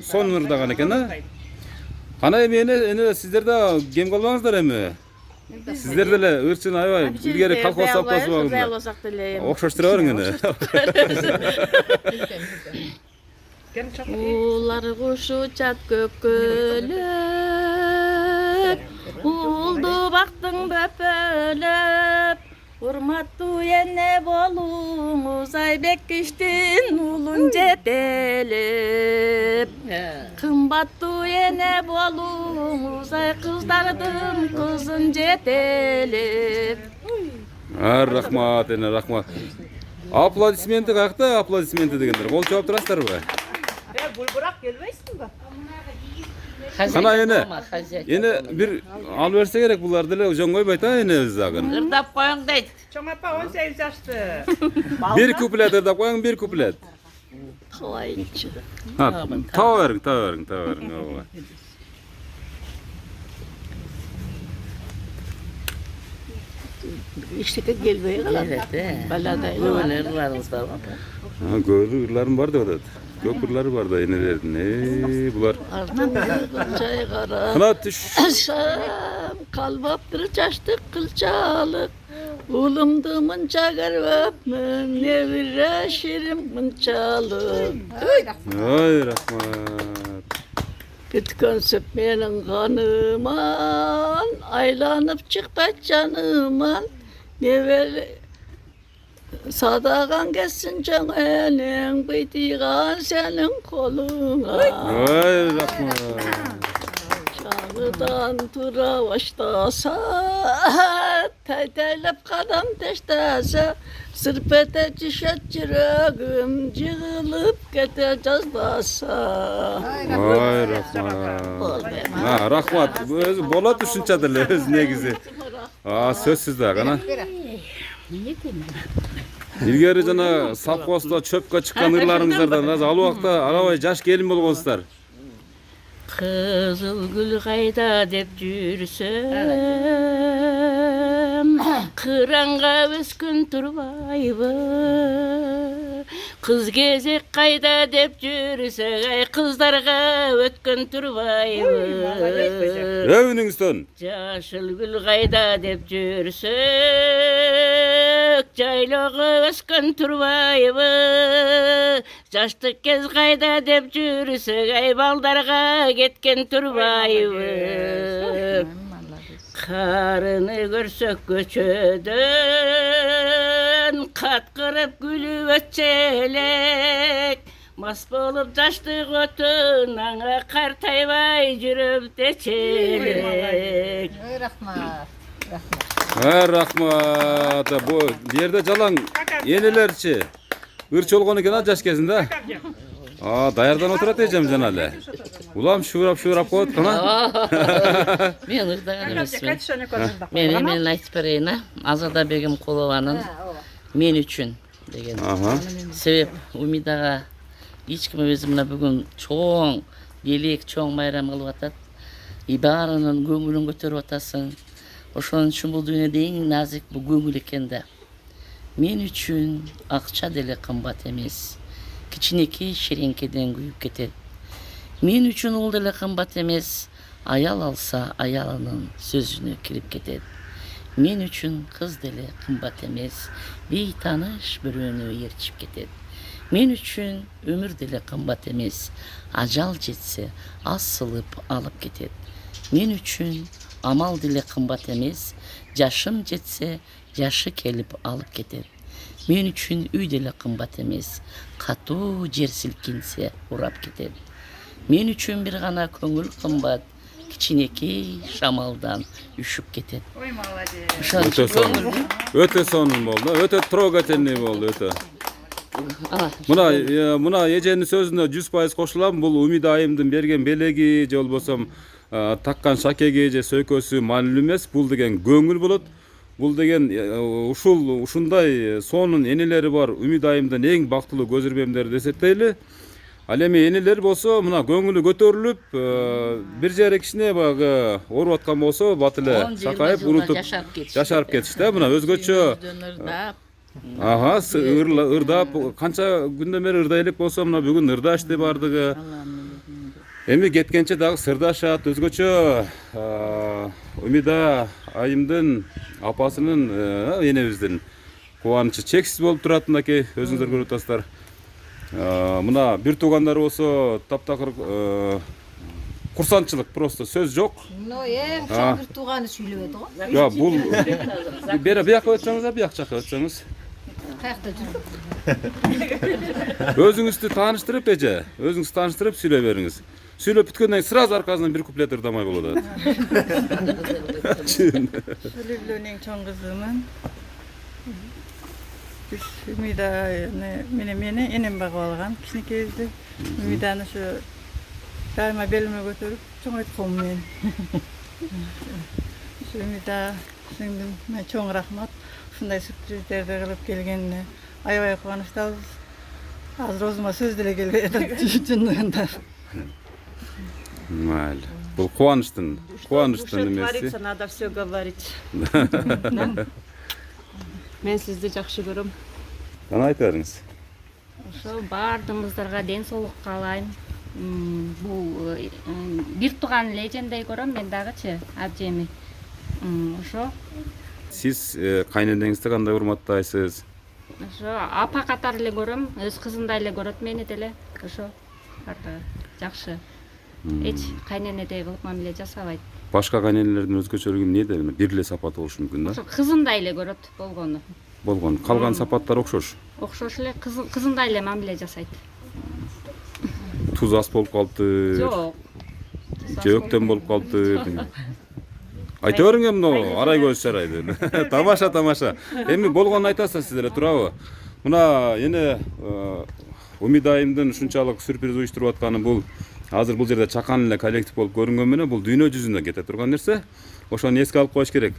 сонун ырдаган экен а. Кана эми эне сиздер да кем калбаңыздар эми. Сиздер деле ырчын аябай илгери колхоз сапасыбагында. Окшоштура бериң эне. Улар кушу чат көккөлөп Улду бактың бөпөлөп Урматтуу эне болуңуз Айбек киштин улун жетелеп Кымбаттуу эне болуңуз Ай кыздардын кызын жетелеп Рахмат эне, рахмат. Аплодисменти каякта, аплодисменти дегендер. Кол чаап турасыздарбы? Булбурак келбейсиң ба? Кана эне бир алып берсе керек, булар деле жөн койбойт а энебиз дагы. Ырдап коюң дейт. Чоң апа 18 жашты. Бир куплет ырдап коюң, бир куплет. Калайчы. Таба бериң. Ооба. İşte gelmeye kalan. Evet. Balada. Öyle ırlarınız var mı? Көйлü ырlарым бар деп атат. Көп ырлары бар да энелердин. Булар. Ardından çay kara. Кана түш. Şam kalbap bir çaştık kılçalık. Ulumdu mınça garvapmın, nevire şirim mınçalık. Ой, рахмат. Bütkünsüp menin kanıman, aylanıp çıkpat canıman. Nevel sadağan geçsin can elin, bıydiğan senin koluna. Vay rahmat. Canıdan tura başlasa, taytaylap kadam teştasa, sırpete çişet çırağım, cığılıp kete cazlasa. Vay rahmat. Ha, rahmat. Bu özü bola düşünçedir öz negizi. Sözsüz de kana. İlgeri jana sapkosda çöpkө çыккан ырларыңыздардан азыр ал убакта арабай жаш келин болгонсуздар. Kızıl gül kayda dep jürsem, kıranğa öskün turbayбы. Kız gezek kayda dep jürsek, ay kızlarga ötkön turbayбы. Övүнүңүздөн. Yaşıl gül kayda dep jürsek, jaylogo öskön turbayбы. Жаштык кез кайда деп жүрсөк, ай балдарга кеткен турбайбы. Карыны көрсөк көчөдөн, каткырып күлүп өтчелек. Мас болуп жаштык өтүн, аңа картайбай жүрүп течелек. Рахмат. Бу жерде жалаң энелерчи ырчы болгон экен а жаш кезинде. Даярдан отурат эжем жана эле. Улам шуурап коет кана. Мен ырдаган эмесмин. Мен айтып берейин, Азада Бегим Кулованын мен үчүн деген. Себеп Умидага эч ким өзү мына бүгүн чоң элек, чоң майрам кылып атат. Баарынын көңүлүн көтөрүп атасың. Ошон үчүн бул дүйнөдө эң назик бул көңүл экен да. Мен үчүн акча деле кымбат эмес. Кичинекей шереңкеден күйүп кетет. Мен үчүн ол деле кымбат эмес. Аял алса аялынын сөзүнө кирип кетет. Мен үчүн кыз деле кымбат эмес. Бейтаныш бирөөнү ээрчип кетет. Мен үчүн өмүр деле кымбат эмес. Ажал жетсе асылып алып кетет. Мен үчүн амал деле кымбат эмес. Жашым жетсе жашы келип алып кетет. Мен үчүн үй деле кымбат эмес. Катуу жер силкинсе урап кетет. Мен үчүн бир гана көңүл кымбат. Кичинекей шамалдан үшүп кетет. Ой, молодец. Өтө сонун болду. Өтө трогательный болду, өтө. Мына эженин сөзүнө 100% кошулам. Бул Умида айымдын берген белеги же болбосо таккан шакеги же сөйкөсү маанилүү эмес. Бул деген көңүл болот. Бул деген ушундай сонун энелери бар Умида айымдын эң бактылуу көз ирмемдери десептейли. Ал эми энелер болсо мына көңүлү көтөрүлүп, бир жери кичине баягы ооруп аткан болсо бат эле сакайып унутуп жашарып кетишти. Мына өзгөчө ырдап, канча күндөн бери ырдай элек болсо мына бүгүн ырдашты бардыгы. Эми кеткенче дагы сырдашат, өзгөчө Умида айымдын апасынын энебиздин кубанычы чексиз болуп турат мынакей өзүңүздөр көрүп атасыздар. Мына бир туугандары болсо таптакыр курсанчылык, просто сөз жок. Эң чоң бир тууганы сүйлөбөдү го. Жок, бул бияка өтсөңүз, бияк жака өтсөңүз. Каякта жүрүп? Өзүңүздү тааныштырып эже, өзүңүздү тааныштырып сүйлөй бериңиз. Сүйлөп бүткөндөн кийин сразу аркасынан бир куплет ырдамай болот. Төлөбүлөн эң чоң кызымын. Биз Умиданы мени энем багып алган кичинекейбизди. Умиданы ушу дайыма белиме көтөрүп чоңойтком мен. Умида сиңдим мен чоң рахмат. Ушундай сюрприздерди кылып келгенине аябай кубанычтабыз. Азыр өзүмө сөз деле келбей атат чындыгында. Майли. Бул кубанычтын эмеси. Надо все говорить. Мен сизди жакшы көрөм. Кана айтып бериңиз. Ошо баардыгыңыздарга ден соолук каалайм. Бул бир тууган эле эжемдей көрөм мен дагычы, абжеми. Ошо. Сиз кайненеңизди кандай урматтайсыз? Ошо апа катары эле көрөм, өз кызымдай эле көрөт мени деле. Ошо баардыгы жакшы. эч кайненедей кылып мамиле жасабайт. Башка кайненелердин өзгөчөлүгү эмнеде? Бир эле сапаты болушу мүмкүн да? Ошо кызындай эле көрөт болгону. Болгон. Калган сапаттар окшош. Окшош эле кызындай эле мамиле жасайт. Туз аз болуп калыптыр. Жок. Же өктөн болуп калыптыр. Айта бериң эмне арай көз жарайды. Тамаша. Эми болгонун айтасыздар сиздер эле турабы? Мына эне Умида айымдын ушунчалык сюрприз уюштуруп атканы бул азыр бул жерде чакан эле коллектив болуп көрүнгөн менен бул дүйнө жүзүнө кете турган нерсе. Ошону эске алып коюш керек.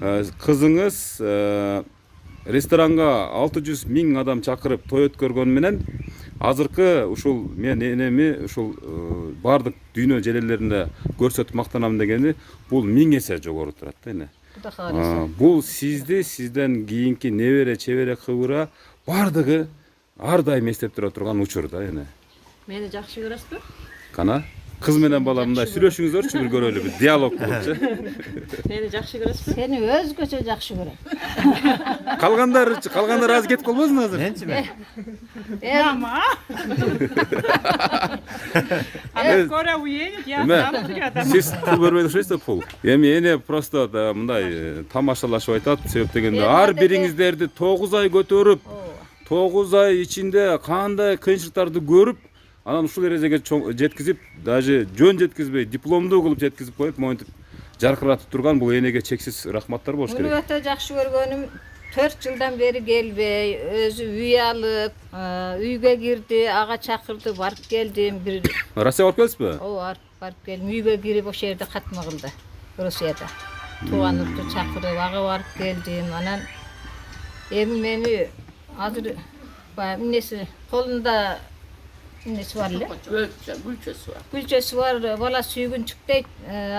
Кызыңыз ресторанга 600 000 адам чакырып той өткөргөн менен азыркы ушул мен энеми ушул бардык дүйнө желелеринде көрсөтүп мактанам дегени бул 1000 эсе жогору турат да эне. Бул сизди сизден кийинки небере чебере кыбыра бардыгы ар дайым эстеп тура турган учур да эне. Мени жакшы көрөсүзбү? Кана кыз менен бала мындай сүйлөшүңүзөрчү бир көрөлү, бир диалог болупчу. Мени жакшы көрөсүзбү? Сени өзгөчө жакшы көрөм. Калгандар азыр кетип калбасын азыр. Мама. Скоро уедет, я останусь рядом. Сиз пул бербей турсуңузбу пул? Эми эне просто мындай тамашалашып айтат, себеп дегенде ар бириңиздерди 9 ай көтөрүп, 9 ай ичинде кандай кыйынчылыктарды көрүп, анан ушул эрежеге жеткизип, даже жөн жеткизбей, дипломдуу кылып жеткизип коюп, монтип жаркыратып турган бул энеге чексиз рахматтар болуш керек. Муну өтө жакшы көргөнүм 4 жылдан бери келбей, өзү үй алып, үйгө кирди, ага чакырды, барып келдим. Россияга барып келдизби? Ооба, барып келдим. Үйгө кирип ошол жерде катма кылды. Россияда. Тууган урту чакырып, ага барып келдим. Анан эми мени азыр эмнеси колунда эмнеси бар эле? Гүлчөсү бар, бала сүйгүнчүк дейт.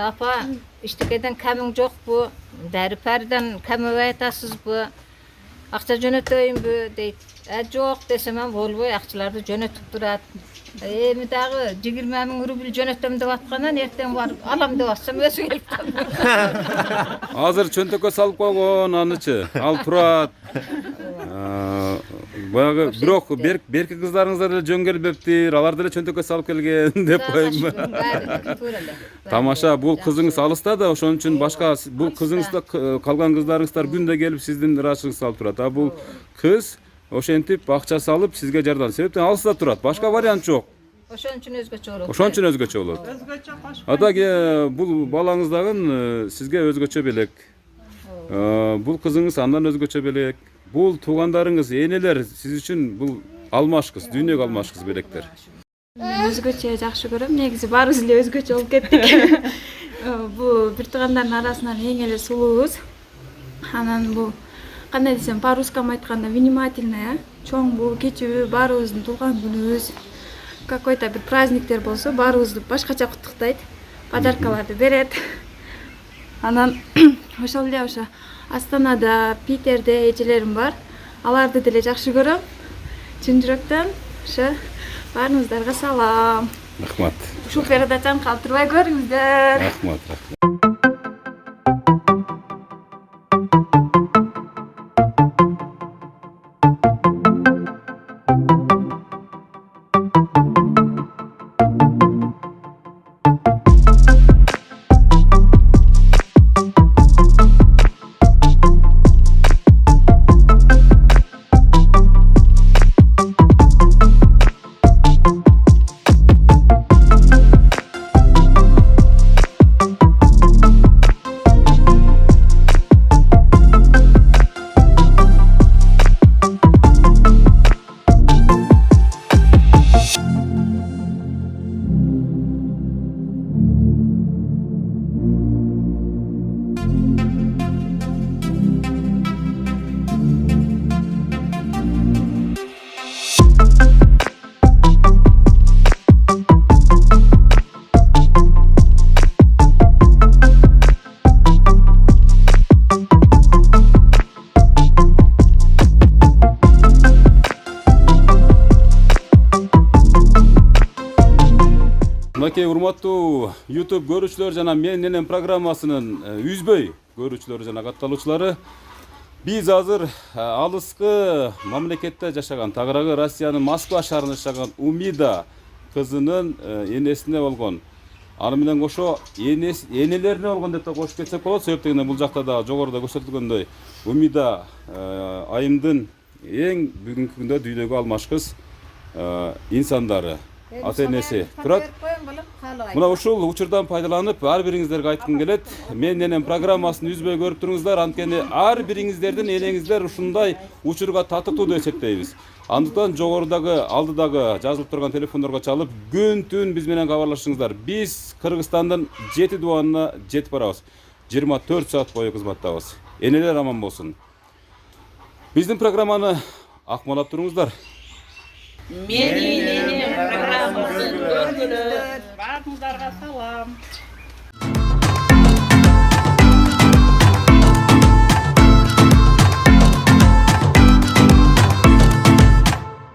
Апа, иштекеден камың жокпу? Дарипаридан камабай атасызбы? Акча жөнөтөйүнбү дейт. Жок десем болбой, акчаларды жөнөтүп турат. Эми дагы 20 000 рубль жөнөтөм деп аткандан эртең барып алам деп атсам өзү келип калды. Азыр чөнтөккө салып койгон анычы, ал турат. Баягы бирок берки кыздарыңыздар деле жөн келбептир, алар деле чөнтөккө салып келген деп коеюнбу. Тамаша, бул кызыңыз алыста да, ошон үчүн башка бул кызыңызда калган кыздарыңыздар күндө келип сиздин ырашыгыңызды салып турат. А бул кыз ошентип акча салып сизге жардам. Себептен алыста турат. Башка вариант жок. Ошон үчүн өзгөчө болот. Ошон үчүн өзгөчө болот. Атаге бул балаңыз дагы сизге өзгөчө белек. Бул кызыңыз андан өзгөчө белек. Бул туугандарыңыз, энелер сиз үчүн бул алмаш кыз, дүйнөгө алмаш кыз белектер. Мен өзгөчө жакшы көрөм. Негизи баарыбыз эле өзгөчө болуп кеттик. Бул бир туугандардын арасынан эң эле сулуубуз. Анан бул кандай десем, по-русскому айтканда внимательная, чоңбу, кичүүбү, баарыбыздын туулган күнүбүз. Какой-то бир праздниктер болсо, баарыбызды башкача куттуктайт, подаркаларды берет. Анан ошол эле ошо Астанада, Питерде эжелерим бар. Аларды деле жакшы көрөм. Чын жүрөктөн ошо баарыңыздарга салам. Рахмат. Ушул передачаны калтырбай көрүңүздөр. Рахмат. Урматтуу YouTube көрүүчүлөр жана мен энем программасынын үзбөй көрүүчүлөрү жана катталуучулары, биз азыр алыскы мамлекетте жашаган, тагыраагы Россиянын Москва шаарында жашаган Умида кызынын энесине болгон Аны менен кошо энелерине болгон деп да кошуп кетсек болот. Себеп дегенде бул жакта да жогоруда көрсөтүлгөндөй Умида айымдын эң бүгүнкү күндө дүйнөгө алмашкыс инсандары, ата-энеси турат. Мына ушул учурдан пайдаланып, ар бириңиздерге айткым келет. Мен менен программасын үзбөй көрүп туруңуздар, анткени ар бириңиздердин энеңиздер ушундай учурга татыктуу деп эсептейбиз. Андыктан жогорудагы, алдыдагы жазылып турган телефондорго чалып, күн түн биз менен кабарлашыңыздар. Биз Кыргызстандын 7 дубанына жетип барабыз. 24 саат бою кызматтабыз. Энелер аман болсун. Биздин программаны акмалап туруңуздар. Менин программасын көргүлөр. Баарыңыздарга салам.